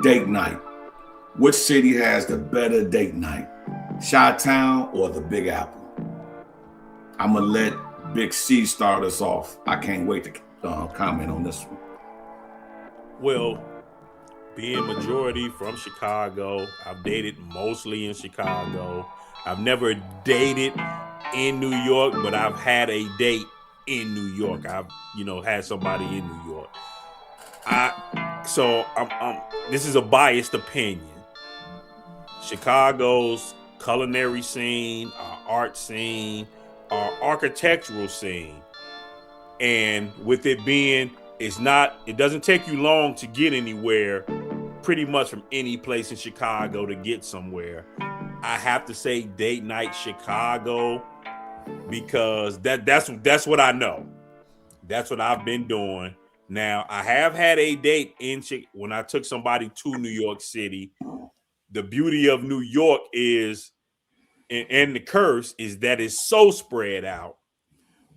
Date night. Which city has the better date night? Chi-Town or the Big Apple? I'm going to let Big C start us off. I can't wait to comment on this one. Well, being majority from Chicago, I've dated mostly in Chicago. I've never dated in New York, but I've had a date in New York. I've, had somebody in New York. I'm this is a biased opinion. Chicago's culinary scene, our art scene, our architectural scene, and with it being, it doesn't take you long to get anywhere, pretty much from any place in Chicago to get somewhere. I have to say date night Chicago because that's what I know. That's what I've been doing. Now, I have had a date when I took somebody to New York City. The beauty of New York is, and the curse is that it's so spread out.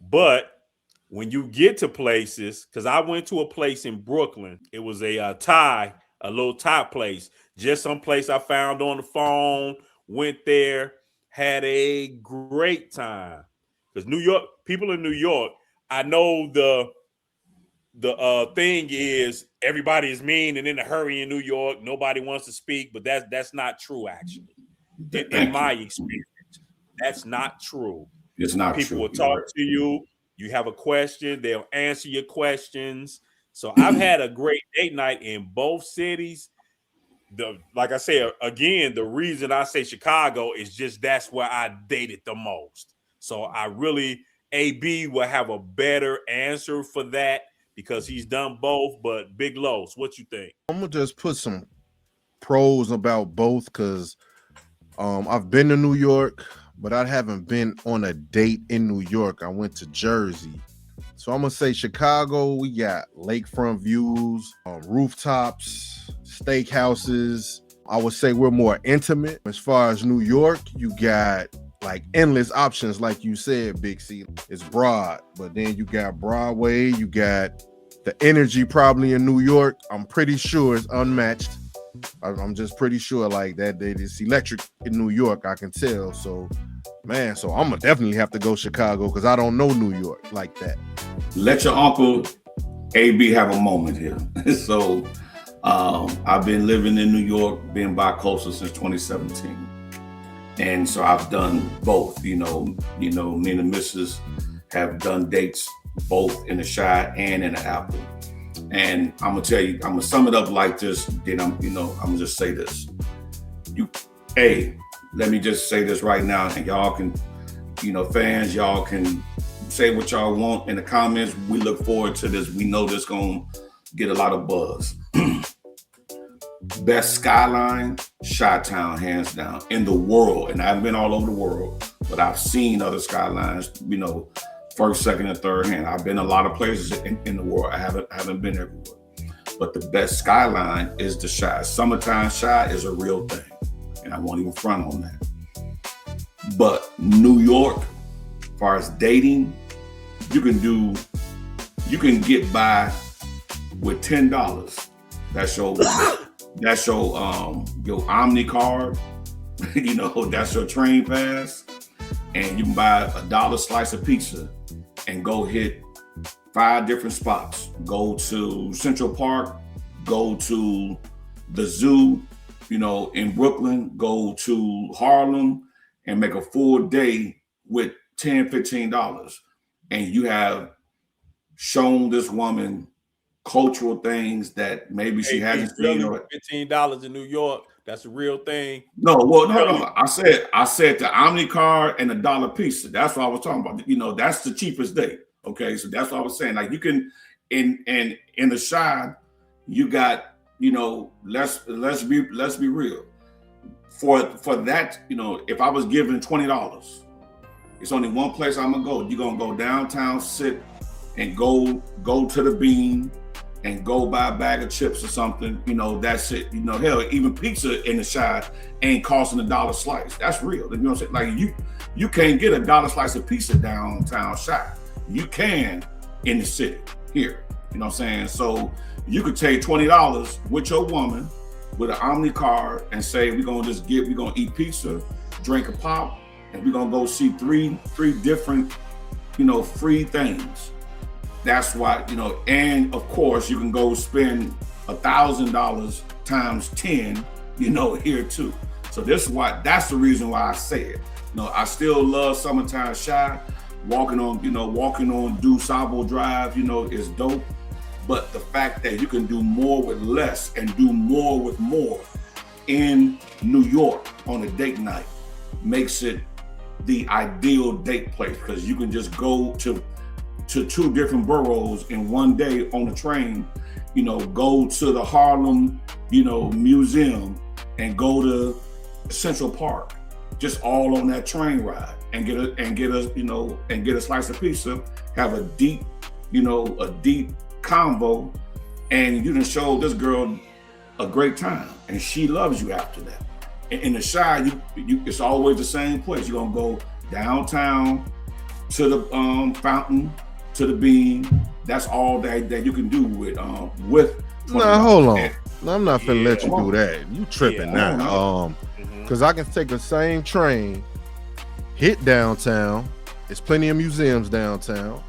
But when you get to places, because I went to a place in Brooklyn, it was a little Thai place, just some place I found on the phone, went there, had a great time. Because New York, people in New York, I know the thing is everybody is mean and in a hurry in New York. Nobody wants to speak, but that's not true, actually. In my experience, that's not true. It's not true. People will talk to you. You have a question, they'll answer your questions. So I've had a great date night in both cities. Like I said, again, the reason I say Chicago is just that's where I dated the most. So I really, AB will have a better answer for that because he's done both. But Big Los, what you think? I'm gonna just put some pros about both because I've been to New York, but I haven't been on a date in New York. I went to Jersey. So I'm gonna say Chicago, we got lakefront views, rooftops, steakhouses. I would say we're more intimate. As far as New York, you got like endless options, like you said, Big C. It's broad, but then you got Broadway, you got the energy probably in New York. I'm pretty sure it's unmatched. I'm just pretty sure like that it's electric in New York, I can tell. So I'm gonna definitely have to go Chicago because I don't know New York like that. Let your uncle AB have a moment here. So I've been living in New York, been bi-coastal since 2017. And so I've done both, me and the missus have done dates both in the Chi and in the Apple. And I'm gonna tell you, I'm gonna sum it up like this. Then I'm gonna just say this. Let me just say this right now, and y'all can, fans, y'all can say what y'all want in the comments. We look forward to this. We know this gonna get a lot of buzz. Best skyline, Chi-Town, hands down, in the world. And I've been all over the world, but I've seen other skylines, first, second, and third hand. I've been a lot of places in the world. I haven't been everywhere. But the best skyline is the Chi. Summertime Chi is a real thing. And I won't even front on that. But New York, as far as dating, you can get by with $10. That's your Omni card. That's your train pass. And you can buy $1 slice of pizza and go hit 5 different spots. Go to Central Park, go to the zoo, in Brooklyn, go to Harlem and make a full day with $10, $15. And you have shown this woman cultural things that maybe she hasn't seen. $15 in New York. That's a real thing. No. I said the Omni card and $1 pizza. That's what I was talking about. That's the cheapest date. Okay, so that's what I was saying. Like you can, in the Chi, you got, let's be real. For that, if I was given $20, it's only one place I'm gonna go. You're gonna go downtown, sit, and go to the Bean, and go buy a bag of chips or something. That's it. Hell, even pizza in the Chi ain't costing $1 slice. That's real. You know what I'm saying? Like you can't get $1 slice of pizza downtown Chi. You can in the city here. You know what I'm saying? So you could take $20 with your woman with an Omni card and say we're gonna eat pizza, drink a pop, and we're gonna go see three different, free things. That's why, and of course you can go spend $1,000 times 10, here too. So that's the reason why I say it. I still love Summertime Shy. Walking on Du Sabo Drive, is dope. But the fact that you can do more with less and do more with more in New York on a date night makes it the ideal date place, because you can just go to 2 different boroughs in one day on the train, go to the Harlem, museum, and go to Central Park, just all on that train ride, and get a slice of pizza, have a deep convo, and you done show this girl a great time, and she loves you after that. In the Shy, it's always the same place. You're gonna go downtown to the fountain, to the Bean. That's all that you can do with. Nah, hold on. No, I'm not finna let you do that. You tripping now? Because I can take the same train, hit downtown. There's plenty of museums downtown.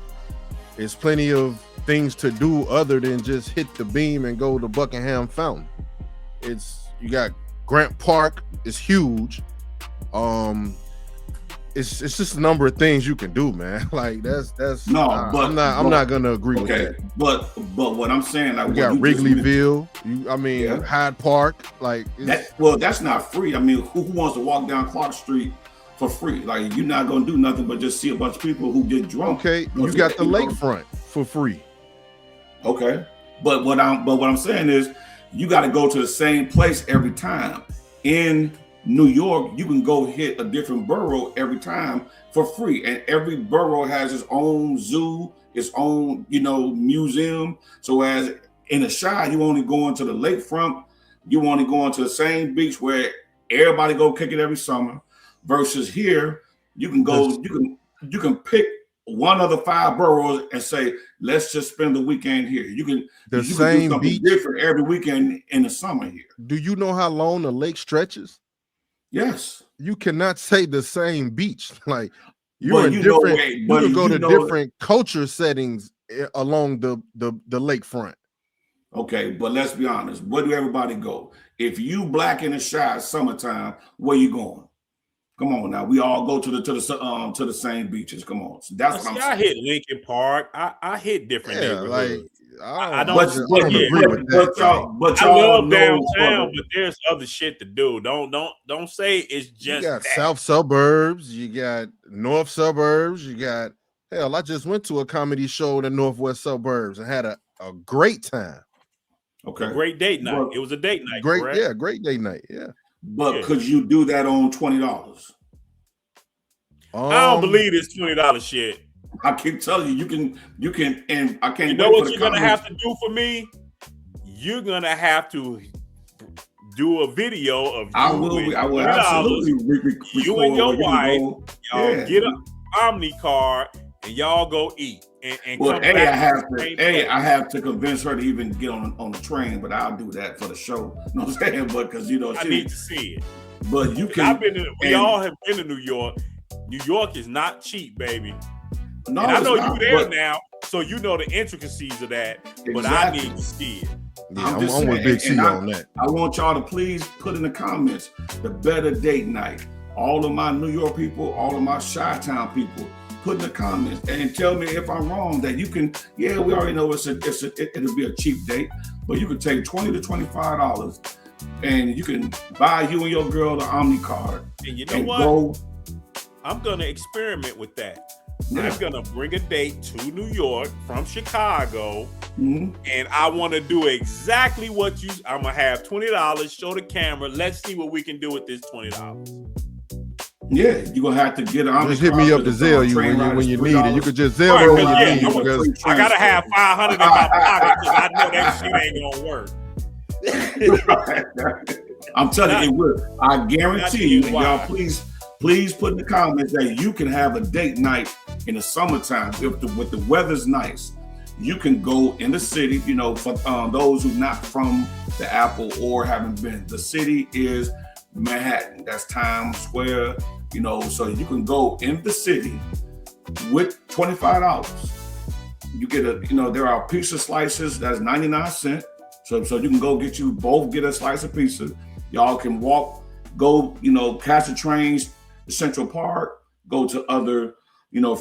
There's plenty of things to do other than just hit the Beam and go to Buckingham Fountain. You got Grant Park is huge. It's just a number of things you can do, man. Like that's no, I'm not gonna agree with that. But what I'm saying, like, we got Wrigleyville. Hyde Park. Like that's not free. I mean, who wants to walk down Clark Street for free? Like, you're not gonna do nothing but just see a bunch of people who get drunk. Okay, you got the lakefront for free. Okay, but what I'm saying is, you got to go to the same place every time. In New York, you can go hit a different borough every time for free, and every borough has its own zoo, its own museum. So as in the Shy, you only going to the lakefront, you only going to the same beach where everybody go kick it every summer. Versus here, you can go, you can pick one of the 5 boroughs and say, let's just spend the weekend here. You can do something beach different every weekend in the summer here. Do you know how long the lake stretches? Yes. You cannot say the same beach. Like you're in different. You can go to different culture settings along the lakefront. Okay, but let's be honest. Where do everybody go? If you black in the Shy summertime, where you going? Come on now, we all go to the same beaches. Come on, so that's what I'm saying. I hit Lincoln Park. I hit different neighborhoods. Like I don't agree with that. But I love downtown, but there's other shit to do. Don't say it's just. You got south suburbs. You got north suburbs. You got hell. I just went to a comedy show in the northwest suburbs and had a great time. Okay, a great date night. It was a date night. Great, correct? Yeah, great date night. Yeah. But could you do that on $20? I don't believe this $20 shit. I keep telling you, you can, and I can't. You know what you're gonna have to do for me? You're gonna have to do a video of you. I will absolutely. You and your wife, y'all get an Omni card and y'all go eat. And well, I have to convince her to even get on the train, but I'll do that for the show. You know what I'm saying? But because I need to see it. But you can. We all have been to New York. New York is not cheap, baby. No, and I know you're there now, so you know the intricacies of that. Exactly. But I need to see it. Yeah, I'm with Big C on that. I want y'all to please put in the comments the better date night. All of my New York people, all of my Chi-Town people, put in the comments and tell me if I'm wrong. That you can, we already know it'll be a cheap date, but you can take $20 to $25 and you can buy you and your girl the Omni card. And you know what? I'm gonna experiment with that. Yeah. I'm gonna bring a date to New York from Chicago, and I want to do exactly what I'm gonna have $20. Show the camera. Let's see what we can do with this $20. Yeah, you're gonna have to get on. Just hit me up to Zelle you when you need it. You could just Zelle me when you need it because I gotta have $500 in my pocket because I know that shit ain't gonna work. I'm telling you, it will. I guarantee you, y'all. Please put in the comments that you can have a date night in the summertime if the weather's nice. you can go in the city, for those who not from the Apple or haven't been. The city is Manhattan. That's Times Square, so you can go in the city with $25. You get there are pizza slices that's 99 cents. So you can go get a slice of pizza. Y'all can go, catch the trains to Central Park, go to other,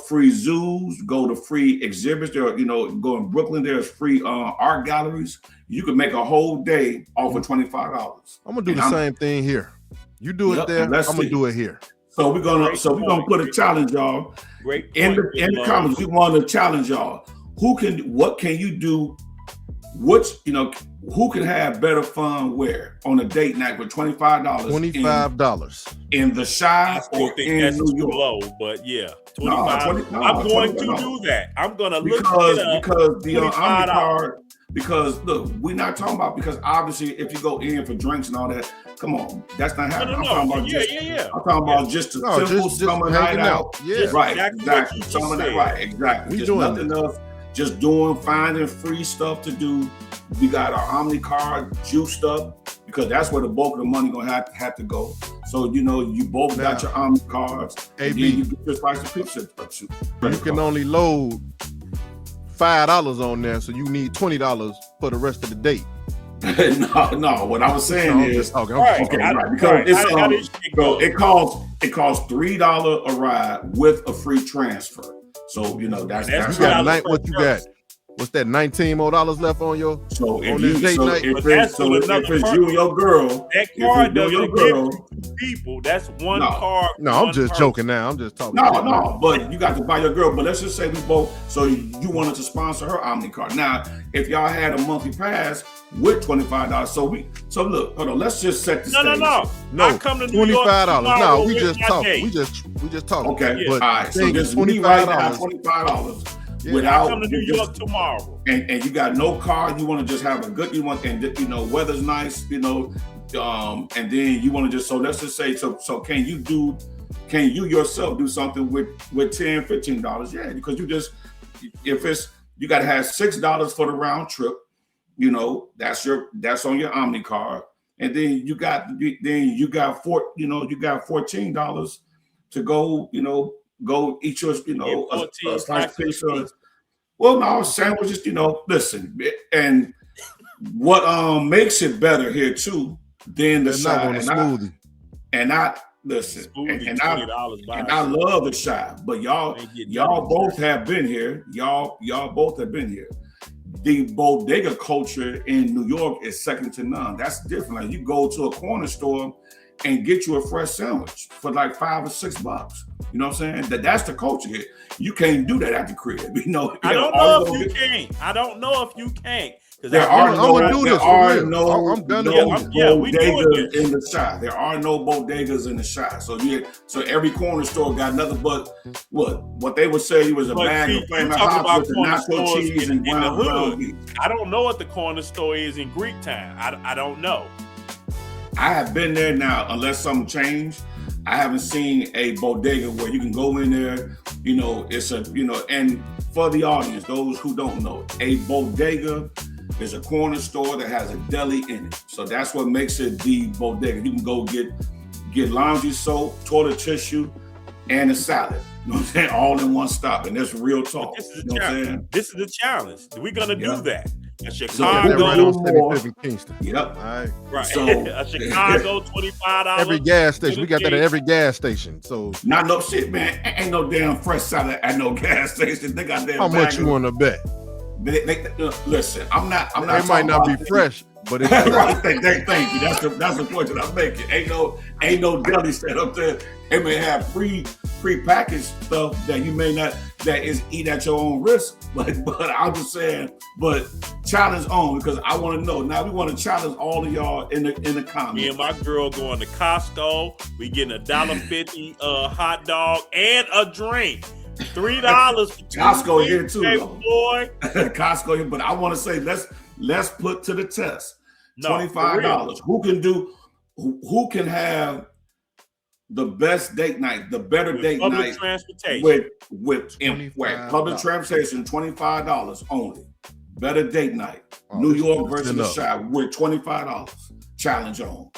free zoos, go to free exhibits. There, go in Brooklyn, there's free art galleries. You can make a whole day off of $25. I'm gonna do the same thing here. You do it there, I'm gonna do it here. So we're gonna put a challenge, y'all. Great in the comments. We want to challenge y'all. What can you do? Who can have better fun where on a date night with $25? $25 in the Chi or in New York? Low, but yeah, 25. I'm going to do that. I'm going to look because it up. Because the OmniCard. Because look, we're not talking about because obviously if you go in for drinks and all that, come on, that's not happening. No. I'm talking about just a simple summer night out. Yeah, right, exactly. Summer night, right, exactly. Just nothing else. Just finding free stuff to do. We got our OmniCard juiced up because that's where the bulk of the money gonna have to go. So you both got your OmniCards. AB, you get your slice of pizza. You can only load $5 on there, so you need $20 for the rest of the date. No. What I was saying is, okay, right, because it costs $3 a ride with a free transfer. So that's you got what you got. What's that? $19 more left on your date night? If it's you and your girl, that card doesn't give two people. That's one card. No, I'm just joking now. I'm just talking. No, but you got to buy your girl. But let's just say we both. So you wanted to sponsor her OmniCard. Now, if y'all had a monthly pass with $25, so look, hold on. Let's just set the stage. No. I come to New York $25. No, we just talk. We just talk. Okay, but all right. So just $25. $25. Yeah, without come to New York tomorrow, and you got no car, you want to just have a good, weather's nice, and then you want to just let's just say so can you yourself do something with $10-15? Yeah, because you got to have $6 for the round trip, that's on your OmniCard, and then you got $14 to go eat your, a slice of pizza. Well, no, sandwiches, listen. And what makes it better here too than the Chi, and I listen, and I love the Chi, but y'all both have been here. Y'all both have been here. The bodega culture in New York is second to none. That's different. Like you go to a corner store and get you a fresh sandwich for like $5 or $6. You know what I'm saying? That's the culture here. You can't do that at the crib. I don't know if you can. I don't know if you can. There are no bodegas in the Chi. There are no bodegas in the Chi. So every corner store got nothing but what they would say was a bag of flaming hops with nacho cheese and ground beef. I don't know what the corner store is in Greek town. I don't know. I have been there now, unless something changed. I haven't seen a bodega where you can go in there, it's and for the audience, those who don't know, a bodega is a corner store that has a deli in it. So that's what makes it the bodega. You can go get laundry soap, toilet tissue, and a salad. You know what I'm saying? All in one stop. And that's real talk. This is the challenge. We're going to do that. A Chicago, Yep. All right. Right. So, a Chicago, $25. Every gas station. We got that at every gas station. So not no shit, man. Ain't no damn fresh salad at no gas station. They got damn. How much you want to bet? Listen, I'm not. It might not be fresh, but it's right. Thank you. That's the point that I'm making. Ain't no deli set up there. They may have pre-packaged stuff that you may not. That is eat at your own risk. But I'm just saying. But challenge on because I want to know. Now we want to challenge all of y'all in the comments. Me and my girl going to Costco. We getting $1.50 hot dog and a drink. $3 for Costco here too, boy. Costco here, but I want to say let's put to the test $25. Who can have the best date night, the better with date public night transportation. with public transportation, $25 only. Better date night. New York versus the Chi with $25. Challenge on.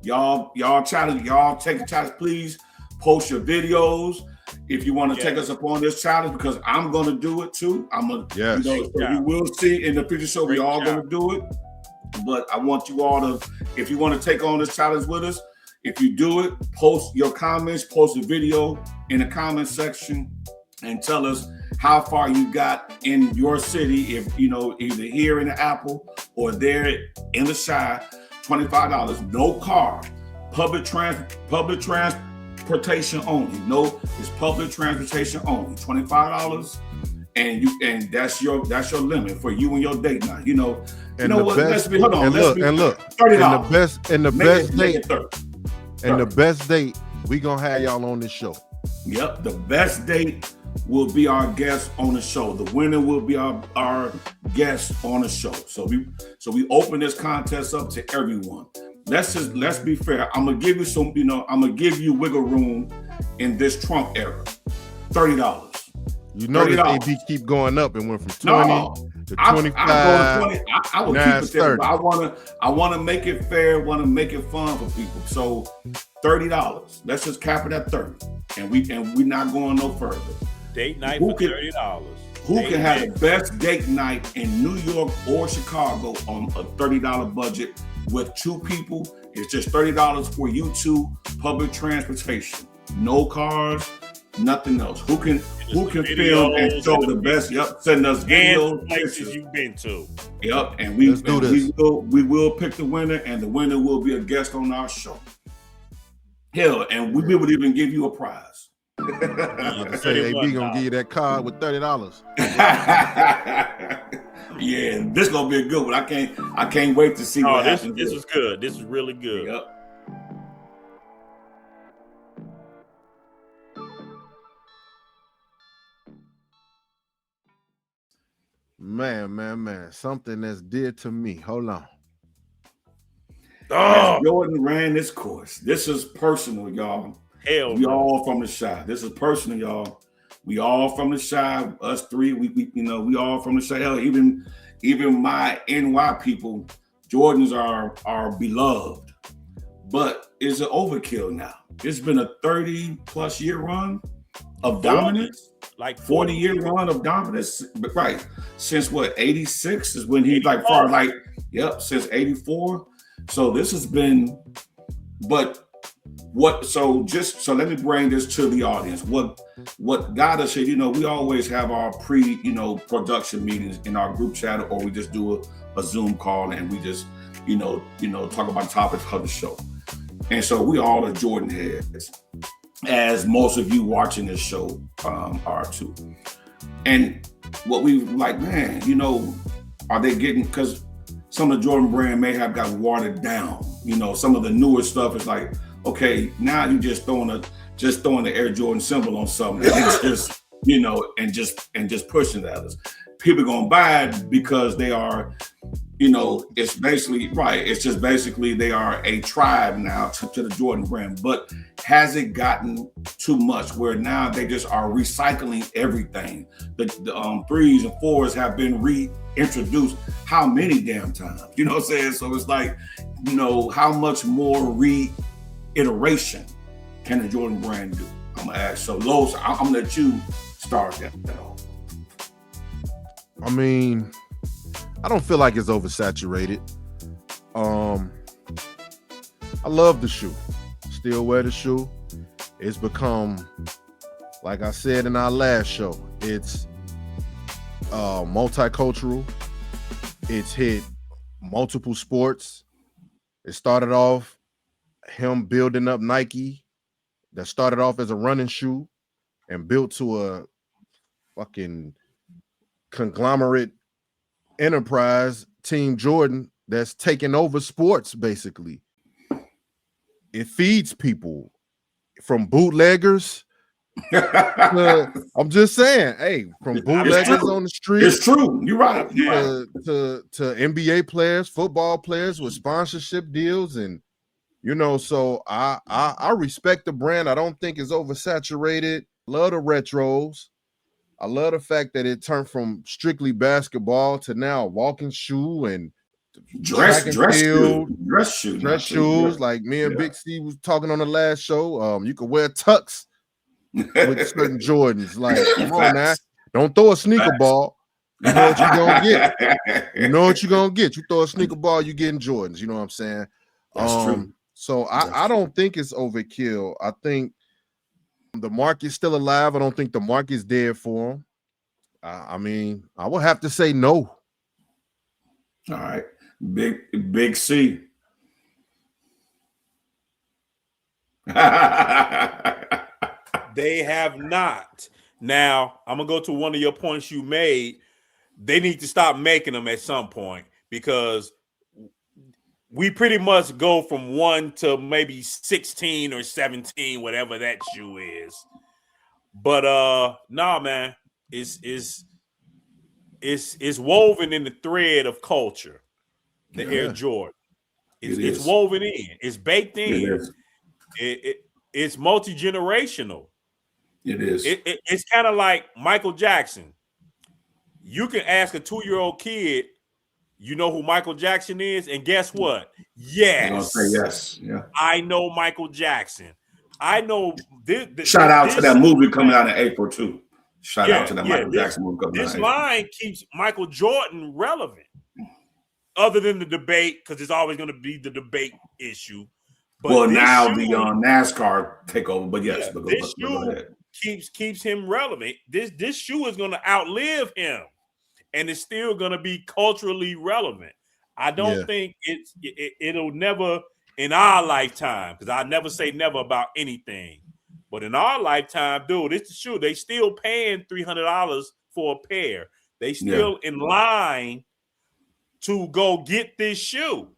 Y'all challenge, y'all take a challenge. Please post your videos if you want to take us upon this challenge, because I'm gonna do it too. You will see in the future show we all gonna do it. But I want you all to, if you want to take on this challenge with us, if you do it, post your comments, post a video in the comment section, and tell us how far you got in your city. If either here in the Apple or there in the Chi, $25, no car, public transportation only. No, it's public transportation only. $25, and that's your limit for you and your date night. Hold on. $30. The best date, we gonna have y'all on this show. Yep, the best date will be our guest on the show. The winner will be our guest on the show. So we open this contest up to everyone. Let's be fair. I'm gonna give you I'm gonna give you wiggle room in this Trump era. $30. You know this AB keep going up and went from 20 to 25. I will keep it there. I wanna make it fair, wanna make it fun for people. So $30. Let's just cap it at 30. And we're not going no further. Date night for $30. Who can have the best date night in New York or Chicago on a $30 budget with two people? It's just $30 for you two, public transportation. No cars, nothing else. Who can film and show the best? Yep, send us videos, places you've been to. Yep, and we will pick the winner, and the winner will be a guest on our show. Hell, and we would even give you a prize. Say AB gonna give you that card with $30. Yeah, this gonna be a good one. I can't wait to see what happens. This is good. This is really good. Yep. Man. Something that's dear to me. Hold on. Jordan ran this course. This is personal, y'all. We all from the Chi. This is personal, y'all. We all from the Chi. Us three, we all from the Chi. Hell, even my NY people, Jordans are beloved. But it's an overkill now. It's been a 30+ year run of dominance. Like 40-year run of dominance, right? Since 86 is when he since 84. So this has been, so let me bring this to the audience. What got us here, we always have our production meetings in our group chat, or we just do a Zoom call and we just, talk about topics of the show. And so we all are Jordan heads, as most of you watching this show are too. And what we like, man, are they getting, because some of the Jordan brand may have got watered down. Some of the newer stuff is like, okay, now you just throwing the Air Jordan symbol on something, and just, and just pushing it at us. People gonna buy it because they are, it's basically right. It's just basically they are a tribe now to the Jordan brand. But has it gotten too much where now they just are recycling everything? The 3s and 4s have been reintroduced how many damn times? You know what I'm saying? So it's like, how much more reiteration can the Jordan brand do? I'm gonna ask. So Los, I'm gonna let you start that off. I mean, I don't feel like it's oversaturated. I love the shoe. Still wear the shoe. It's become, like I said in our last show, it's multicultural. It's hit multiple sports. It started off him building up Nike, that started off as a running shoe and built to a fucking conglomerate enterprise, Team Jordan, that's taking over sports. Basically, it feeds people from bootleggers. I'm just saying, from bootleggers on the street. It's true. You're right. To NBA players, football players with sponsorship deals, and You know, so I respect the brand. I don't think it's oversaturated. Love the retros. I love the fact that it turned from strictly basketball to now a walking shoe and track and field, dress shoes. Like me and Big C was talking on the last show. You can wear tux with certain Jordans. Like, come on now. Don't throw a sneaker ball. You know what you're gonna get. You know what you're gonna get. You throw a sneaker ball, you getting Jordans. You know what I'm saying? That's true. So I don't think it's overkill. I think the market's still alive. I don't think the market's dead for them. I mean, I would have to say no. All right. Big C. They have not. Now, I'm going to go to one of your points you made. They need to stop making them at some point because we pretty much go from 1 to maybe 16 or 17, whatever that shoe is. But nah, man, it's woven in the thread of culture. The Air Jordan. It's woven in. It's baked in. It's multi-generational. It is. It's kind of like Michael Jackson. You can ask a 2-year-old kid, you know who Michael Jackson is? And guess what? Yes. I'm gonna say yes. Yeah. I know Michael Jackson. I know shout out to that movie coming out in April too. Shout out to that Michael Jackson movie coming out. This line keeps Michael Jordan relevant. Other than the debate, because it's always going to be the debate issue. But well, now the NASCAR takeover, but yes, but this shoe keeps him relevant. This shoe is going to outlive him, and it's still going to be culturally relevant. I don't think it'll never in our lifetime, because I never say never about anything. But in our lifetime, dude, it's the shoe. They still paying $300 for a pair. They still in line to go get this shoe.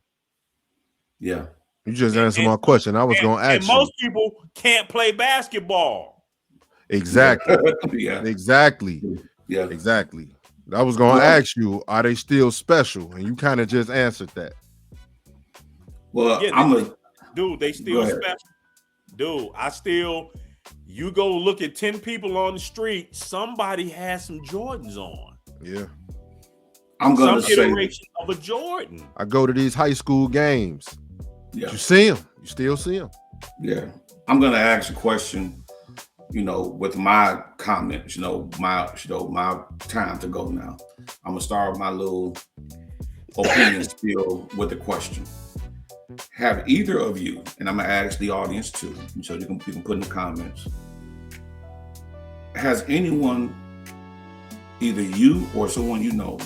Yeah. You just answered my question. I was going to ask and most people can't play basketball. Exactly. Exactly. Yeah. Exactly. I was going to ask you, are they still special? And you kind of just answered that. Well, dude, they still special. Dude, you go look at 10 people on the street, somebody has some Jordans on. Yeah. I'm going to say iteration of a Jordan. I go to these high school games. Yeah. You see them. You still see them. Yeah. I'm going to ask a question, with my comments, my time to go now. I'm going to start my little opinion spiel with a question. Have either of you, and I'm going to ask the audience too, so you can put in the comments. Has anyone, either you or someone you know,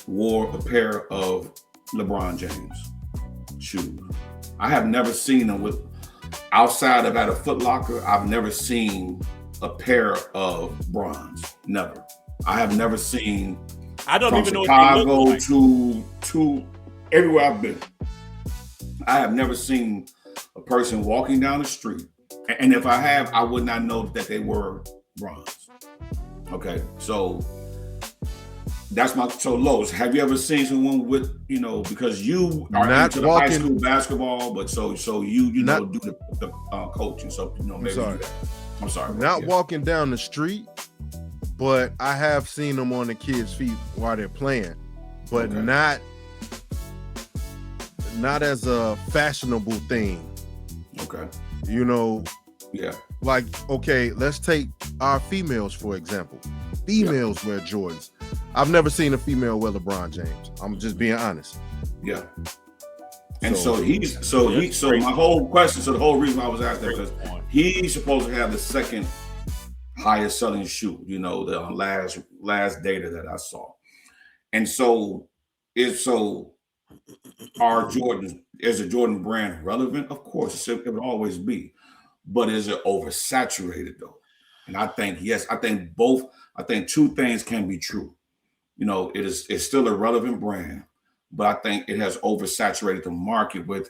wore a pair of LeBron James shoes? I have never seen them outside of at a Foot Locker. I've never seen a pair of bronze. Never. I have never seen. I don't even know Chicago what they look like. to everywhere I've been. I have never seen a person walking down the street, and if I have, I would not know that they were bronze. Okay, so that's so Lowe's. Have you ever seen someone with, because you are not into the high school basketball, but so you do the coaching, so maybe I'm sorry. Not walking down the street, but I have seen them on the kids' feet while they're playing, but not as a fashionable thing. Okay. Yeah. Like, okay, let's take our females, for example. Females wear Jordans. I've never seen a female wear LeBron James. I'm just being honest. Yeah. And so my whole question, so the whole reason I was asking that, because he's supposed to have the second highest selling shoe, the last data that I saw. And so are Jordans, is the Jordan brand relevant? Of course, it would always be. But is it oversaturated though? And I think, yes, I think two things can be true. It's still a relevant brand, but I think it has oversaturated the market with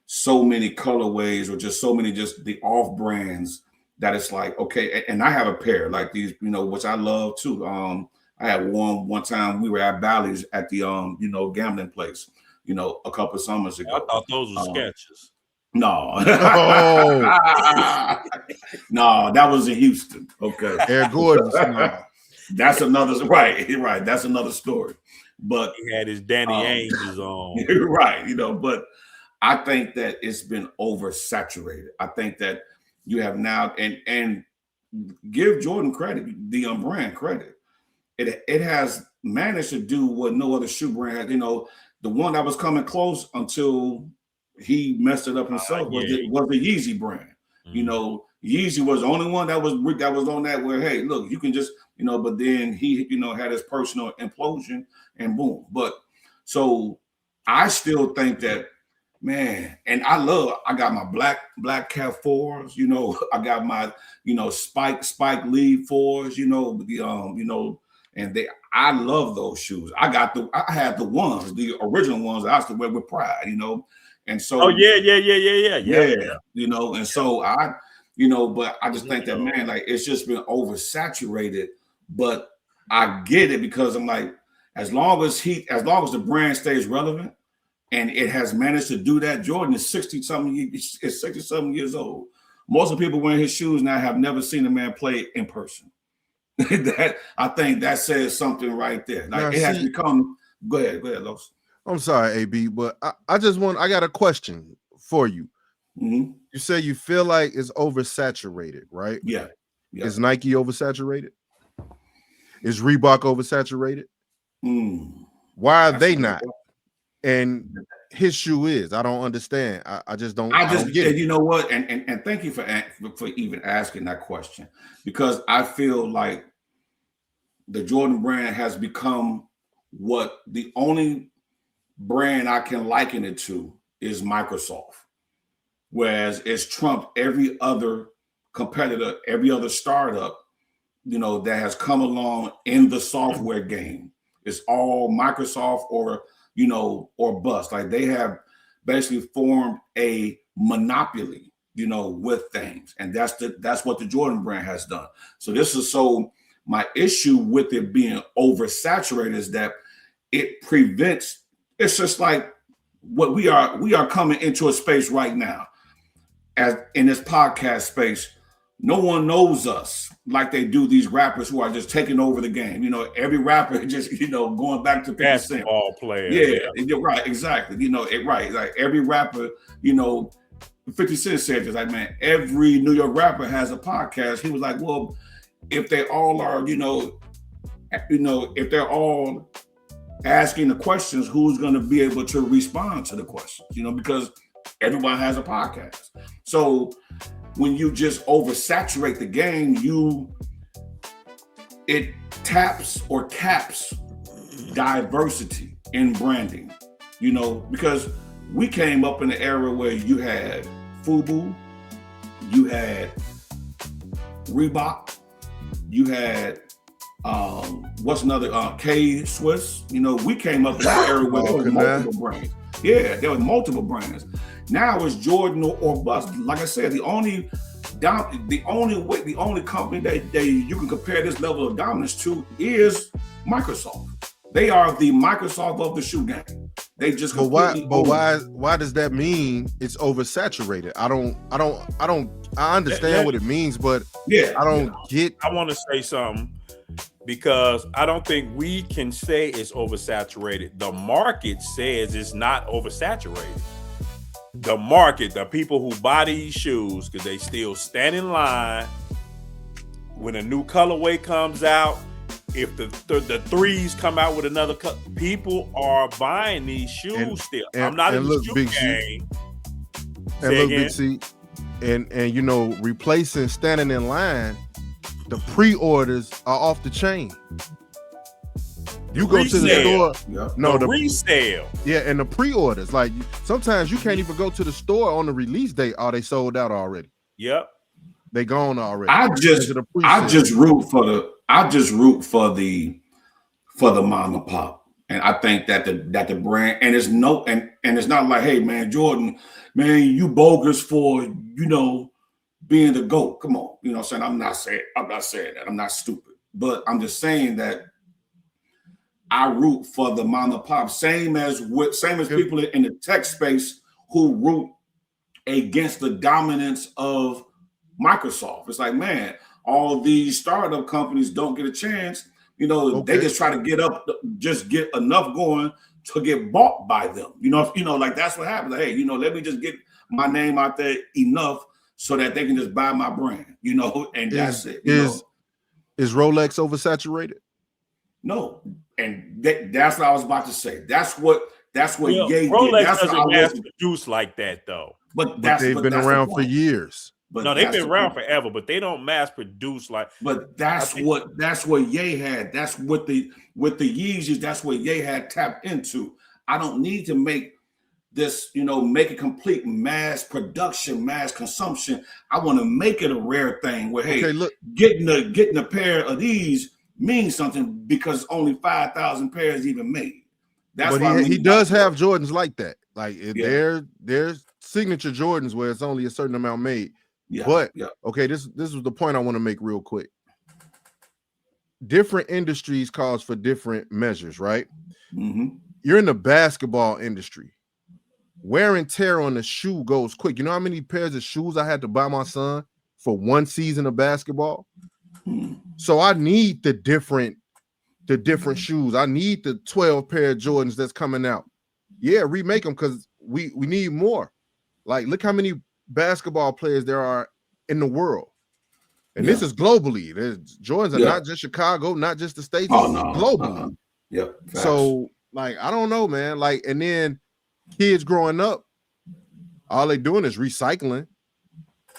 so many colorways or just so many just the off brands that it's like, okay, and I have a pair like these, which I love too. I had one time we were at Bally's at the gambling place. a couple of summers I ago. thought those were sketches. No, Oh, no, that was in Houston. Okay, Air Gordon smile. that's another right. That's another story. But He had his Danny Ainges on. right, but I think that it's been oversaturated. I think that you have now and give Jordan credit, the brand credit. It has managed to do what no other shoe brand had. The one that was coming close until he messed it up himself was the Yeezy brand. Mm-hmm. Yeezy was the only one that was on that where, hey, look, you can just, but then he, had his personal implosion and boom. But so I still think that, man, and I got my black Cat 4s, I got my, Spike Lee 4s, and I love those shoes. I had the ones, the original ones I used to wear with pride, and so yeah. and so I, but I just think that, man, like it's just been oversaturated. But I get it because I'm like, as long as the brand stays relevant, and it has managed to do that. Jordan is 60-something years old. Most of the people wearing his shoes now have never seen a man play in person. That I think that says something right there. Like has become. Go ahead, Los. I'm sorry, AB, but I got a question for you. Mm-hmm. You say you feel like it's oversaturated, right? Yeah. Is Nike oversaturated? Is Reebok oversaturated? Why are they not? And his shoe is. I don't understand. I just don't. I don't get it. You know what? And thank you for even asking that question, because I feel like the Jordan brand has become what the only brand I can liken it to is Microsoft, whereas it's trumped every other competitor, every other startup, that has come along in the software game. It's all Microsoft or bust. Like they have basically formed a monopoly, with things. And that's what the Jordan brand has done. So my issue with it being oversaturated is that it prevents, it's just like what we are coming into a space right now, as in this podcast space. No one knows us like they do these rappers who are just taking over the game. Every rapper just, going back to 50 Cent. Basketball player. Yeah, right, exactly. Right. Like every rapper, 50 Cent said this, like, man, every New York rapper has a podcast. He was like, well, if they all are, if they're all asking the questions, who's going to be able to respond to the questions, because everyone has a podcast. So when you just oversaturate the game, it taps or caps diversity in branding, because we came up in the era where you had FUBU, you had Reebok, you had what's another K-Swiss. We came up in that era where there was multiple brands. Yeah, there was multiple brands. Now it's Jordan or bust. Like I said, the only company that you can compare this level of dominance to is Microsoft. They are the Microsoft of the shoe game. They just why does that mean it's oversaturated? I understand what it means, but I don't get. I want to say something, because I don't think we can say it's oversaturated. The market says it's not oversaturated. The market, the people who buy these shoes, because they still stand in line when a new colorway comes out. If the threes come out with another cut, people are buying these shoes still. I'm not in the shoe game. And look, Big C, and replacing standing in line, the pre-orders are off the chain. You go to the store. Yeah. No, the resale. Yeah, and the pre-orders. Like sometimes you can't even go to the store on the release date. Are they sold out already? Yep. They gone already. I just root for the mom and pop. And I think that the brand, and it's not like, hey man, Jordan, man, you bogus for, being the GOAT. Come on. You know what I'm saying? I'm not saying that. I'm not stupid. But I'm just saying that I root for the mom and pop. Same as people in the tech space who root against the dominance of Microsoft. It's like, man, all these startup companies don't get a chance. They just try to get enough going to get bought by them. Like that's what happens. Like, hey, let me just get my name out there enough so that they can just buy my brand. And that's it. Is Rolex oversaturated? No, and that's what I was about to say. That's what Ye Rolex did. That's doesn't mass produce like that though. But they've been around for years. But no, they've been around forever, but they don't mass produce like. But that's what Ye had. That's with the Yeezys. That's what Ye had tapped into. I don't need to make this, make a complete mass production, mass consumption. I want to make it a rare thing where, hey, look, getting a pair of these means something because only 5,000 pairs even made. That's why he does have Jordans like that. Like there's signature Jordans where it's only a certain amount made. Okay, this was the point I want to make real quick. Different industries calls for different measures, right? Mm-hmm. You're in the basketball industry. Wear and tear on the shoe goes quick. You know how many pairs of shoes I had to buy my son for one season of basketball? So I need the different shoes. I need the 12 pair of Jordans that's coming out. Yeah, remake them because we need more. Like, look how many basketball players there are in the world. And this is globally. Jordans are not just Chicago, not just the States, globally. So, like, I don't know, man. Like, and then kids growing up, all they doing is recycling.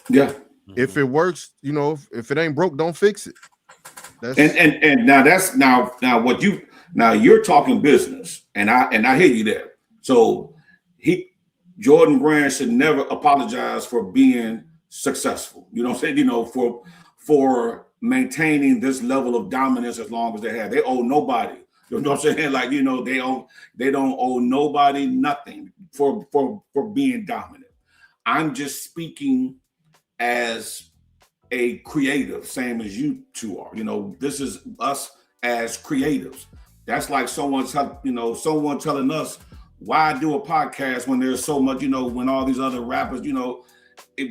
Yeah. If it works, if it ain't broke, don't fix it. And now you're talking business, and I hear you there. So Jordan Brand should never apologize for being successful. You know what I'm saying? For maintaining this level of dominance as long as they have. They owe nobody. You know what I'm saying? Like, they don't owe nobody nothing for being dominant. I'm just speaking as a creative, same as you two are. This is us as creatives. That's like someone telling us, why do a podcast when there's so much, when all these other rappers,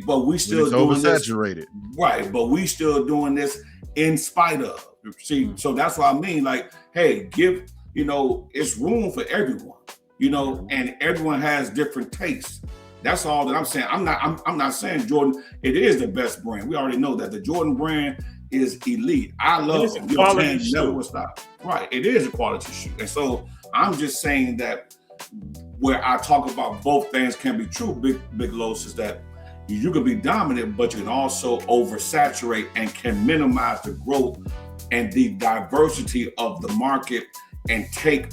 but we still doing oversaturated. This, right? But we still doing this in spite of. See, so that's what I mean. Like, hey, give, it's room for everyone, and everyone has different tastes. That's all that I'm saying. I'm not saying Jordan. It is the best brand. We already know that the Jordan brand is elite. I love it. Never will stop. Right. It is a quality shoe, and so I'm just saying that where I talk about both things can be true. Big Los is that you can be dominant, but you can also oversaturate and can minimize the growth and the diversity of the market and take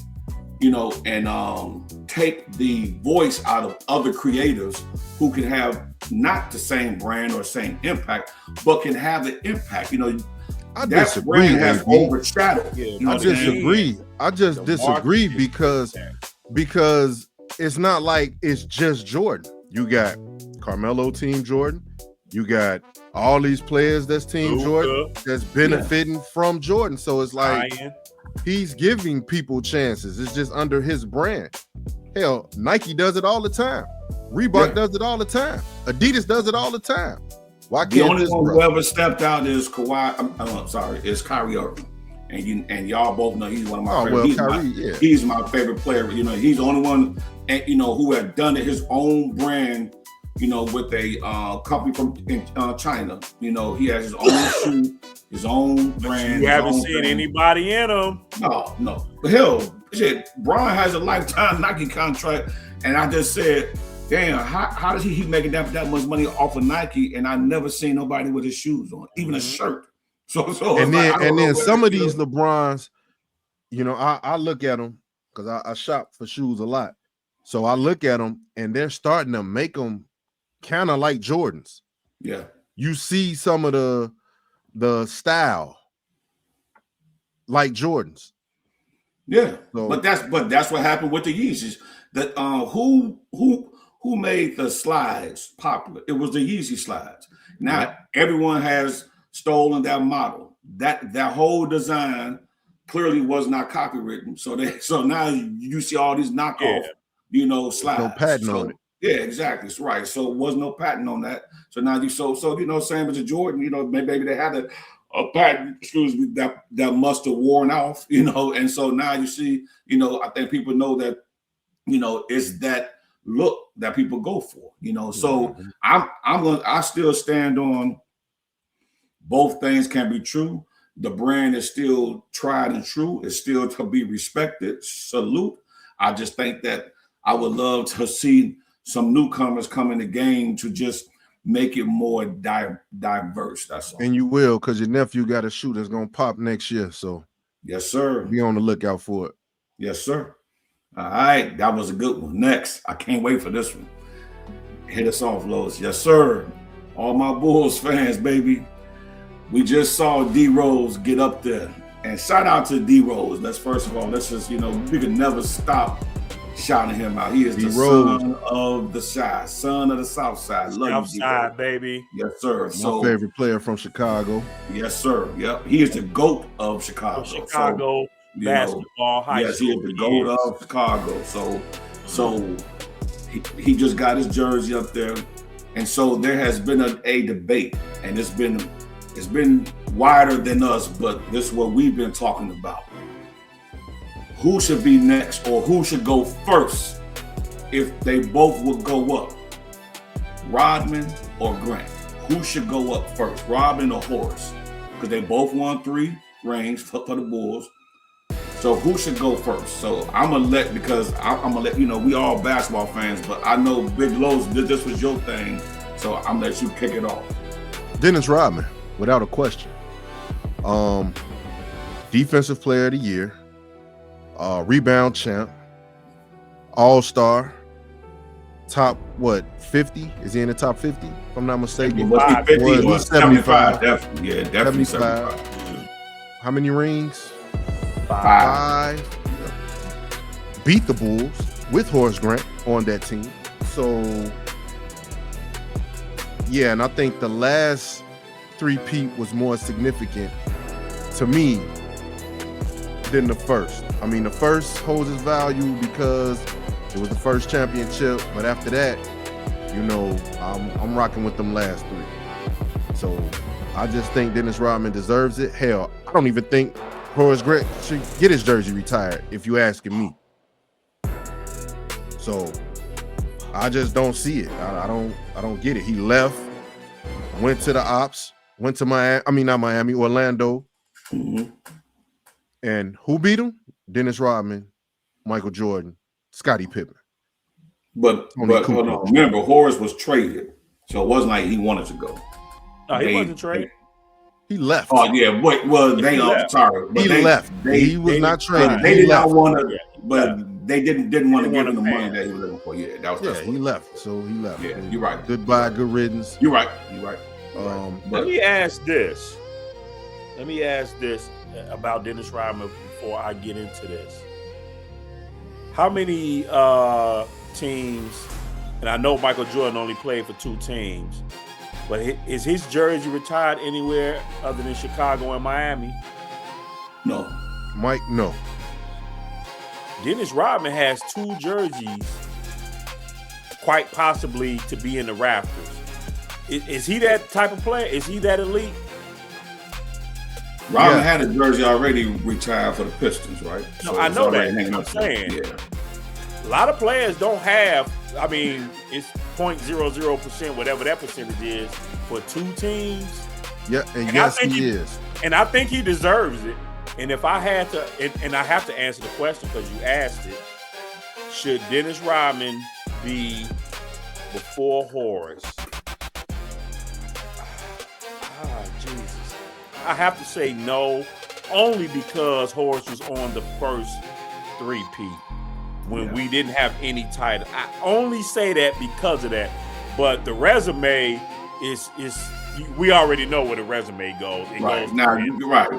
take the voice out of other creators who can have not the same brand or same impact, but can have the impact. I disagree. Has overshadowed. I just disagree because it's not like it's just Jordan. You got Carmelo Team Jordan. You got all these players that's Team Jordan that's benefiting from Jordan. So it's like he's giving people chances. It's just under his brand. Hell, Nike does it all the time. Reebok does it all the time. Adidas does it all the time. Why can't the only this one bro? who ever stepped out is Kawhi? Is Kyrie Irving. And y'all both know he's one of my favorite. He's my favorite player. He's the only one, who had done it his own brand. With a company from China. He has his own shoe, his own brand. You haven't seen anybody in them. No. Hell, shit. Bron has a lifetime Nike contract, and I just said, damn, how does he keep making that much money off of Nike? And I never seen nobody with his shoes on, even a shirt. So and then some of these LeBrons, I look at them because I shop for shoes a lot. So I look at them and they're starting to make them kind of like Jordans. Yeah. You see some of the style like Jordans. Yeah. So, but that's what happened with the Yeezys. That who made the slides popular? It was the Yeezy slides. Now everyone has stolen that model. That whole design clearly was not copywritten. So now you see all these knockoff, slides. No patent on it. Yeah, exactly. It's right. So it was no patent on that. So now same as a Jordan, maybe they had a patent, that must have worn off, and so now you see, I think people know that, it's that look that people go for, So I still stand on both things can be true. The brand is still tried and true. It's still to be respected. Salute. I just think that I would love to see some newcomers come in the game to just make it more diverse. That's all. And you will, because your nephew got a shoe that's gonna pop next year. So yes, sir. Be on the lookout for it. Yes, sir. All right, that was a good one. Next, I can't wait for this one. Hit us off, Lois. Yes, sir. All my Bulls fans, baby. We just saw D Rose get up there, and shout out to D Rose. Let's just we can never stop shouting him out. He is the son of the Chi, son of the South Side. Love you, Southside, baby. Yes, sir. My favorite player from Chicago. Yes, sir. Yep, he is the GOAT of Chicago. Basketball, high school. Yes, he is the GOAT of Chicago. So he just got his jersey up there, and so there has been a debate, and it's been wider than us, but this is what we've been talking about. Who should be next, or who should go first if they both would go up? Rodman or Grant? Who should go up first, Rodman or Horace? Because they both won 3 rings for the Bulls. So who should go first? So I'm gonna let we all basketball fans, but I know Big Lowe's, this was your thing, so I'm gonna let you kick it off. Dennis Rodman, without a question. Defensive Player of the Year. Rebound champ, all-star, top 50? Is he in the top 50? If I'm not mistaken. He must be 50 or 75. Definitely. Yeah, definitely 75. How many rings? 5. Beat the Bulls with Horace Grant on that team. So, yeah, and I think the last 3-peat was more significant to me than the first. I mean, the first holds its value because it was the first championship, but after that, I'm rocking with them last 3. So I just think Dennis Rodman deserves it. Hell, I don't even think Horace Grant should get his jersey retired, if you asking me. So I just don't see it. I don't get it. He left, went to the ops, went to Orlando. Mm-hmm. And who beat him? Dennis Rodman, Michael Jordan, Scottie Pippen. But hold on. Remember, Horace was traded, so it wasn't like he wanted to go. No, he wasn't traded. He left. Oh yeah, they left. He was not traded. They did not want to, but they didn't want to give him the money that he was looking for. Yeah, that was he left. So he left. Yeah, you're right. Goodbye, good riddance. You're right. Let me ask this about Dennis Rodman before I get into this. How many teams, and I know Michael Jordan only played for 2 teams, but is his jersey retired anywhere other than Chicago and Miami? No. Mike, no. Dennis Rodman has 2 jerseys, quite possibly to be in the rafters. Is he that type of player? Is he that elite? Rodman had a jersey already retired for the Pistons, right? No, so I know that. I'm saying. Yeah. A lot of players don't have, it's 0.00%, whatever that percentage is, for 2 teams. Yeah, and yes, he is. And I think he deserves it. And if I had to, and I have to answer the question because you asked it, should Dennis Rodman be before Horace? Jesus. I have to say no, only because Horace was on the first 3-peat when we didn't have any title. I only say that because of that. But the resume is we already know where the resume goes. It goes now, you're right.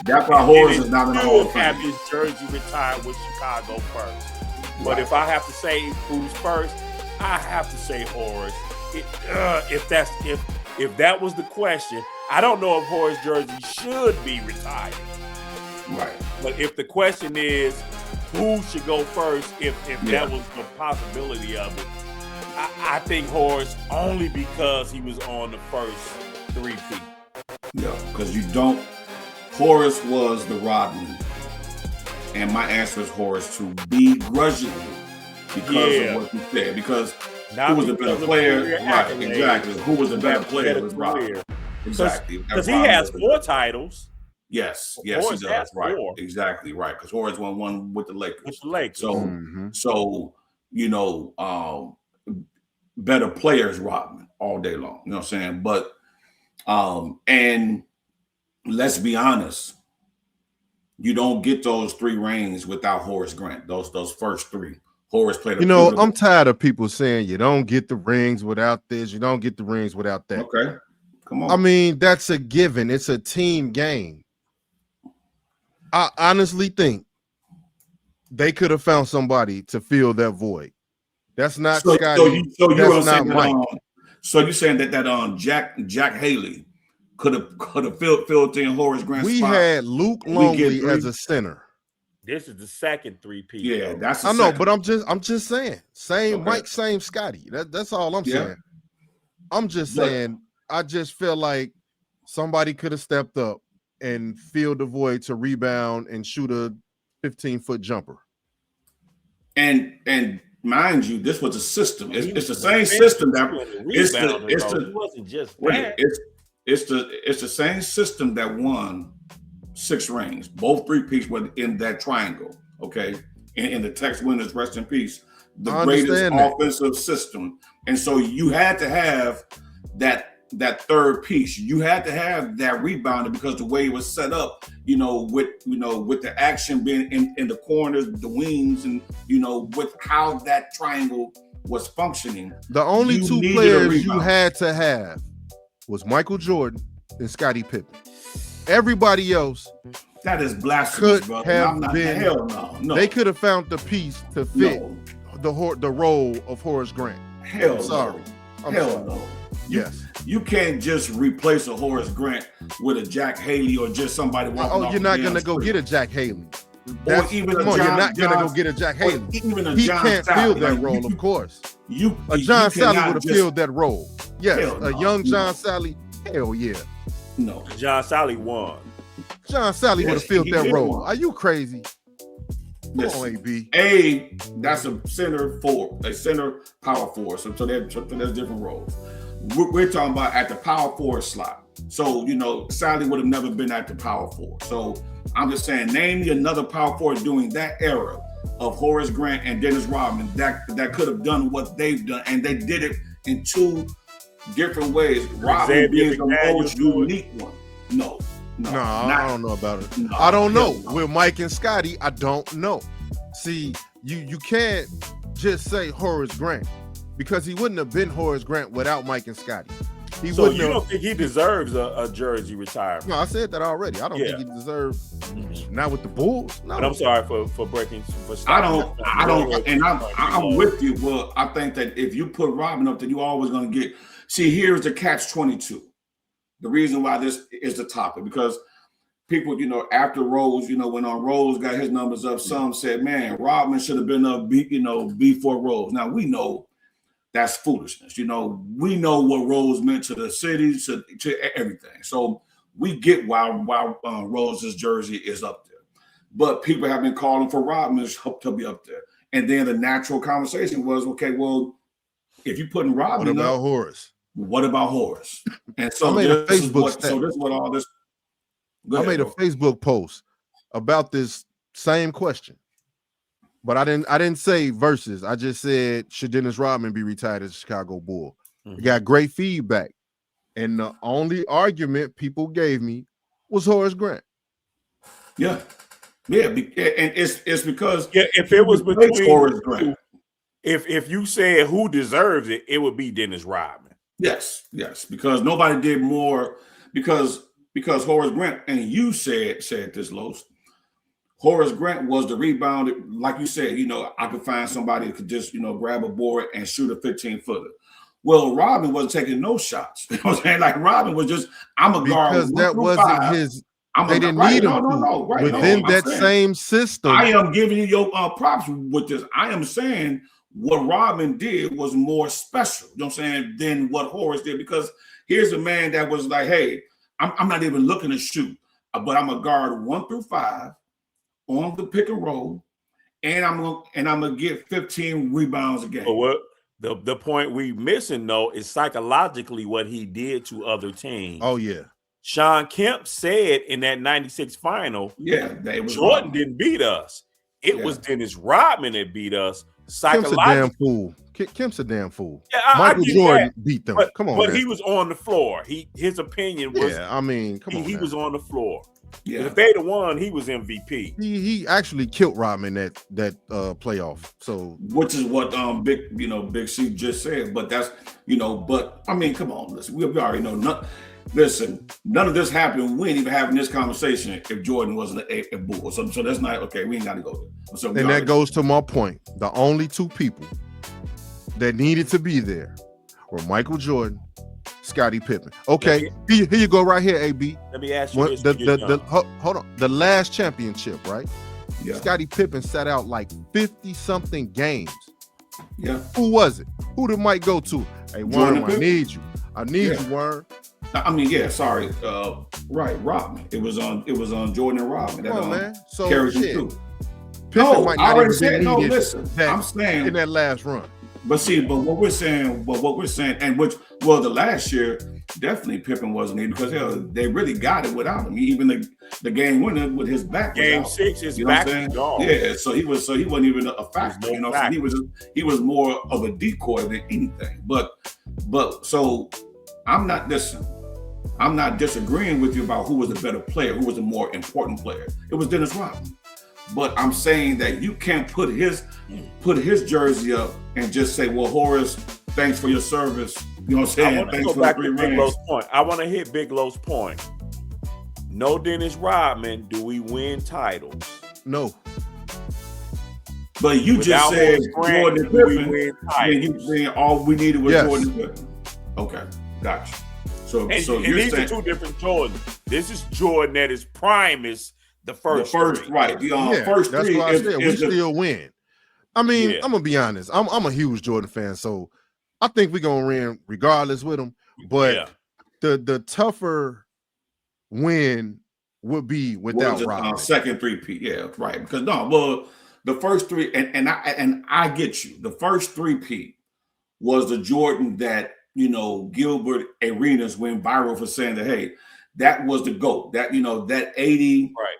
That's why Horace is not in the Hall of Fame. Have his jersey retired with Chicago first. But if I have to say who's first, I have to say Horace. If that was the question, I don't know if Horace jersey should be retired. Right. But if the question is who should go first, if Yeah. that was the possibility of it, I think Horace, only because he was on the first three-peat. Yeah, because you don't. Horace was the Rodman, and my answer is Horace too, begrudgingly, because of what you said. Because Not who was the better because of player? career Right, accolades, exactly. Who was the better player? better Was Rodman. career. Exactly. Because he Rodman has was 4 titles. Yes, Horace he has does. Right, 4. exactly right. Because Horace won one with the Lakers. With the Lakers. So you know, better players, Rodman, all day long. You know what I'm saying? But and let's be honest, you don't get those 3 rings without Horace Grant. Those first 3. Horace played. You know, I'm tired of people saying you don't get the rings without this, you don't get the rings without that. Okay, come on. I mean, that's a given. It's a team game. I honestly think they could have found somebody to fill that void. That's not Scotty. That's not Mike. So you're saying that Jack Haley could have filled in Horace Grant's We spot. had Luke Longley as a center. This is the second three-peat. Yeah, that's. I know, but I'm just saying, same Mike, same Scotty. That's all I'm saying. I'm just saying, I just feel like somebody could have stepped up and filled the void to rebound and shoot a 15-foot jumper. And mind you, this was a system. It's the same system that it wasn't just that. It's the same system that won 6 rings. Both three-peats were in that triangle. Okay, in the Tex Winners, rest in peace. The greatest offensive system, and so you had to have that third piece. You had to have that rebounder because the way it was set up, with the action being in the corners, the wings, and with how that triangle was functioning. The only 2 players you had to have was Michael Jordan and Scottie Pippen. Everybody else, that is blasphemous, could brother. have been. Hell no. They could have found the piece to fit the role of Horace Grant. Hell I'm sorry. No. You can't just replace a Horace Grant with a Jack Haley or just somebody walking off. You're not gonna go get a Jack Haley. Or even you're not gonna go get a Jack Haley. He can't fill that role, of course. A John Sally would have filled that role. Yes, a young John Sally. Hell yeah. No, John Sally won. John Sally would have filled that role. Are you crazy? Listen, that's a center power forward. So there's different roles. We're talking about at the power forward slot. So Sally would have never been at the power forward. So I'm just saying, name me another power forward during that era of Horace Grant and Dennis Rodman that could have done what they've done, and they did it in 2 different ways. Rodman being the most unique one. No, I don't know about it. No, I don't know. With Mike and Scotty, I don't know. See, you can't just say Horace Grant, because he wouldn't have been Horace Grant without Mike and Scotty. So you don't think he deserves a jersey retirement? No, I said that already. I don't think he deserves. Not with the Bulls. No. But I'm sorry for breaking. I don't, and I'm with you. Well, I think that if you put Rodman up, then you're always going to get. See, here's the catch-22. The reason why this is the topic, because people, after Rose, when Rose got his numbers up, some said, man, Rodman should have been up, before Rose. Now we know that's foolishness. We know what Rose meant to the city, to everything. So we get why Rose's jersey is up there. But people have been calling for Rodman to be up there. And then the natural conversation was, okay, well, if you're putting Rodman what about up, Horace? What about Horace? And so I made a Facebook I made a Facebook post about this same question, but I didn't say versus. I just said, should Dennis Rodman be retired as a Chicago Bull? Mm-hmm. Got great feedback, and the only argument people gave me was Horace Grant. Yeah, and it's because if it was between Horace Grant, if you said who deserves it, it would be Dennis Rodman. Yes, because nobody did more, because Horace Grant, and you said this, Los, Horace Grant was the rebounder, like you said, I could find somebody that could just, grab a board and shoot a 15-footer. Well, Rodman wasn't taking no shots. You know what I'm saying? Like Rodman was just, I'm a guard. Because that wasn't his They didn't right, need him no, right. within No, that same system. I am giving you your props with this. I am saying what Rodman did was more special, you know what I'm saying, than what Horace did. Because here's a man that was like, hey, I'm not even looking to shoot, but I'm a guard 1 through 5 on the pick and roll, and I'm gonna get 15 rebounds a game. But what the point we missing though is psychologically what he did to other teams. Oh yeah. Sean Kemp said in that 96 final, Jordan didn't beat us. It was Dennis Rodman that beat us. Kemp's a damn fool. Kemp's a damn fool. Yeah, Michael Jordan beat them. But, come on, but man. he was on the floor. His opinion was. Yeah, I mean, come on. He was on the floor. Yeah. If they'd have won, he was MVP. He actually killed Rodman that playoff. So which is what Big C just said. But that's but I mean, come on, listen. We already know. Listen, none of this happened. We ain't even having this conversation if Jordan wasn't a Bull. So that's not okay. We ain't got to go there. So and that goes to my point. The only two people that needed to be there were Michael Jordan, Scottie Pippen. Okay, here you go right here, AB. Let me ask you hold on. The last championship, right? Yeah. Scottie Pippen sat out like 50-something games. Yeah. Who was it? Who did Mike go to? Hey, Worm, I need you. I need you, Worm. I mean, yeah, sorry. Right, Rodman. It was on Jordan and Rodman. That, man. So carries shit. you through. Pippen might not even be needed listen. I'm saying in that last run. But what we're saying, and the last year, definitely Pippen wasn't needed because they really got it without him. Even the game winner with his back. Game 6, his back was gone. Yeah, so he wasn't even a factor. So he was more of a decoy than anything. But so I'm not disagreeing with you about who was the better player, who was the more important player. It was Dennis Rodman. But I'm saying that you can't put his jersey up and just say, well, Horace, thanks for your service. You know what I'm saying? Thanks for the 3 rings. I want to hit Big Low's point. No Dennis Rodman, do we win titles? No. But you just said Jordan and Pippen, and you saying all we needed was Jordan and Pippen. Okay, gotcha. So these are two different Jordans. This is Jordan at his primest. The first three. Right. First that's three. Why I said we still win. I mean, I'm gonna be honest. I'm a huge Jordan fan, so I think we're gonna win regardless with him. But the tougher win would be without Rodman. Second 3-peat, yeah, right. Because the first three, and I get you. The first 3-peat was the Jordan that Gilbert Arenas went viral for saying that, hey, that was the GOAT. That that 80. Right.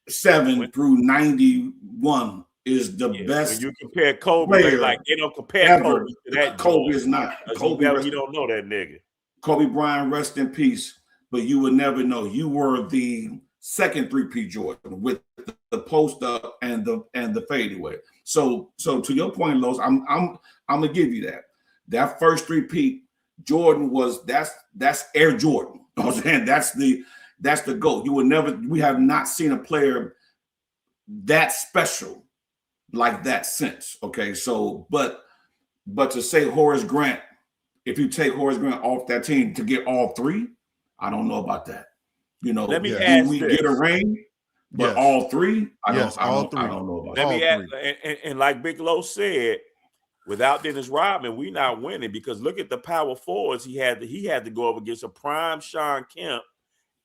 7 through 91 is the best. When you compare Kobe, they don't compare Kobe to that. Kobe is not. Kobe, you don't know that nigga. Kobe Bryant, rest in peace. But you would never know. You were the second 3-peat Jordan with the post up and the fadeaway. So to your point, Los, I'm gonna give you that. That first 3-peat Jordan that's Air Jordan. You know what I'm saying? That's the GOAT. We have not seen a player that special like that since. Okay. So, but to say Horace Grant, if you take Horace Grant off that team to get all 3, I don't know about that. Let me ask we get a ring, but all 3? I don't know about that. Let me ask, and like Big Low said, without Dennis Rodman, we not winning because look at the power forwards he had to go up against a prime Sean Kemp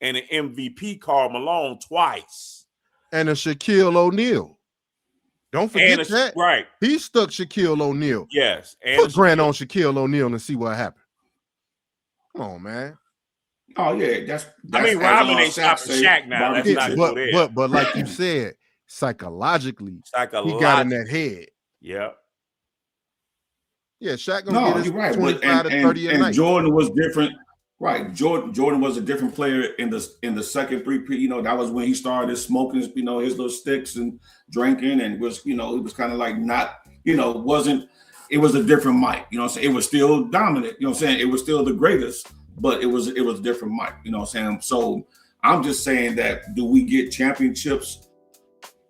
and an MVP Karl Malone twice. And a Shaquille O'Neal. Don't forget that. Right. He stuck Shaquille O'Neal. Yes. And put Grant on Shaquille O'Neal and see what happened. Come on, man. Oh, yeah. That's Rodman ain't stopping Shaq now. Let's not go there. But like you said, psychologically, he got in that head. Yeah. Yeah, Shaq gonna get his 25 to 30 a night. And Jordan was different. Right, Jordan was a different player in the second 3-peat. That was when he started smoking, his little sticks and drinking, and was, it was kind of like not, wasn't. It was a different Mike. What I'm saying? It was still dominant. What I'm saying? It was still the greatest, but it was a different Mike. What I'm saying? So I'm just saying that do we get championships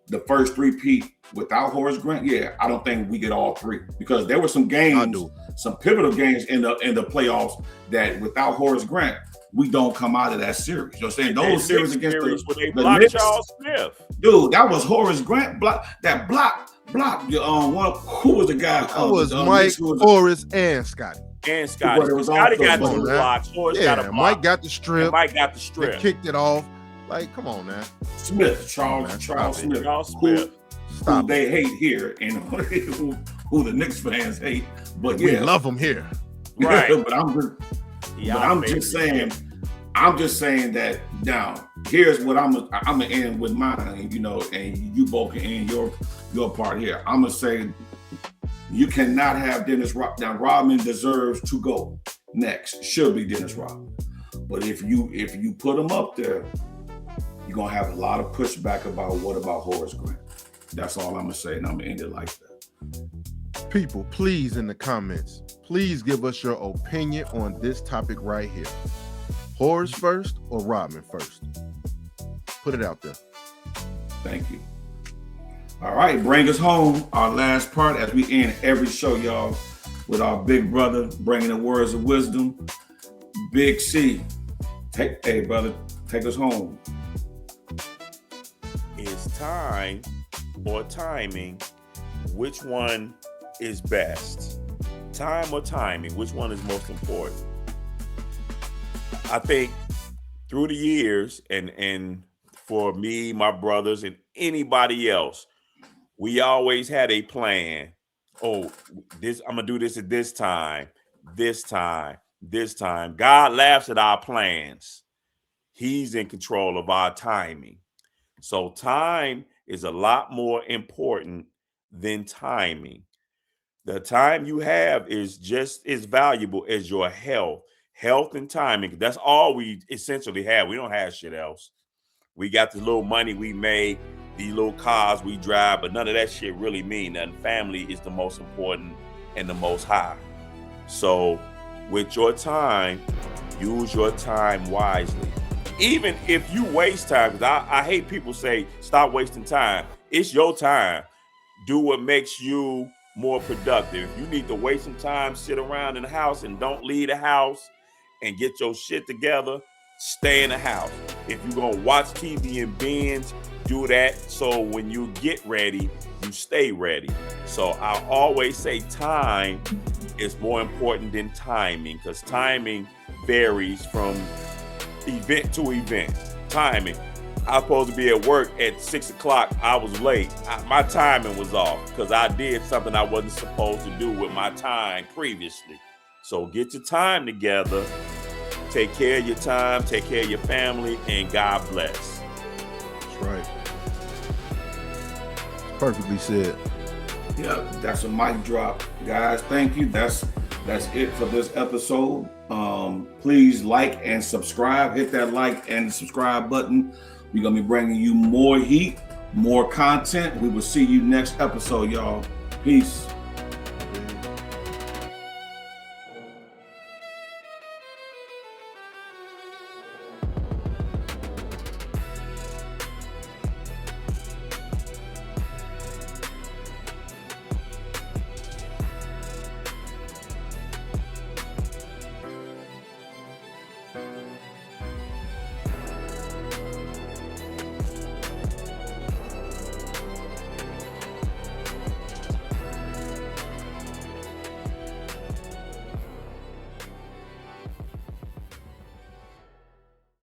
the first 3-peat without Horace Grant? Yeah, I don't think we get all 3 because there were some games, some pivotal games in the playoffs that without Horace Grant, we don't come out of that series. You know what I'm saying? Those series against where they the blocked Knicks, Charles Smith. dude, that was Horace Grant block. That block. One, who was the guy? That was Mike, Horace, and Scotty. And Scotty. Scotty got two blocks. Horace got a block. Mike got the strip. And Mike got the strip. They kicked it off. Like, come on, man. Charles Smith. Stop who they hate here, and who the Knicks fans hate. But we love them here. Right. but I'm just saying that now. Here's what I'm gonna end with mine, you know, and you both can end your part here. I'm gonna say you cannot have Dennis Rodman. Now Rodman deserves to go next. Should be Dennis Rodman. But if you put him up there, you're gonna have a lot of pushback about what about Horace Grant. That's all I'm gonna say, and I'm gonna end it like that. People, please in the comments, please give us your opinion on this topic right here. Horace first or Rodman first? Put it out there. Thank you. All right, bring us home. Our last part as we end every show, y'all, with our big brother bringing the words of wisdom. Big C, hey brother, take us home. Is time or timing? Which one is best? Time or timing? Which one is most important? I think through the years, and for me, my brothers, and anybody else, we always had a plan. Oh, I'm gonna do this at this time, this time, this time. God laughs at our plans. He's in control of our timing. So time is a lot more important than timing. The time you have is just as valuable as your health and timing. That's all we essentially have. We don't have shit else. We got the little money we made, these little cars we drive, but none of that shit really mean nothing. Family is the most important and the most high. So with your time, use your time wisely. Even if you waste time, because I hate people say, stop wasting time. It's your time. Do what makes you more productive. If you need to waste some time, sit around in the house and don't leave the house and get your shit together, stay in the house. If you're going to watch TV and binge, do that so when you get ready, you stay ready. So I always say time is more important than timing, because timing varies from event to event. Timing. I was supposed to be at work at 6 o'clock. I was late. My timing was off because I did something I wasn't supposed to do with my time previously. So get your time together. Take care of your time. Take care of your family. And God bless. That's right. Perfectly said. Yeah, that's a mic drop. Guys, thank you. That's it for this episode. Please like and subscribe. Hit that like and subscribe button. We're going to be bringing you more heat, more content. We will see you next episode, y'all. Peace.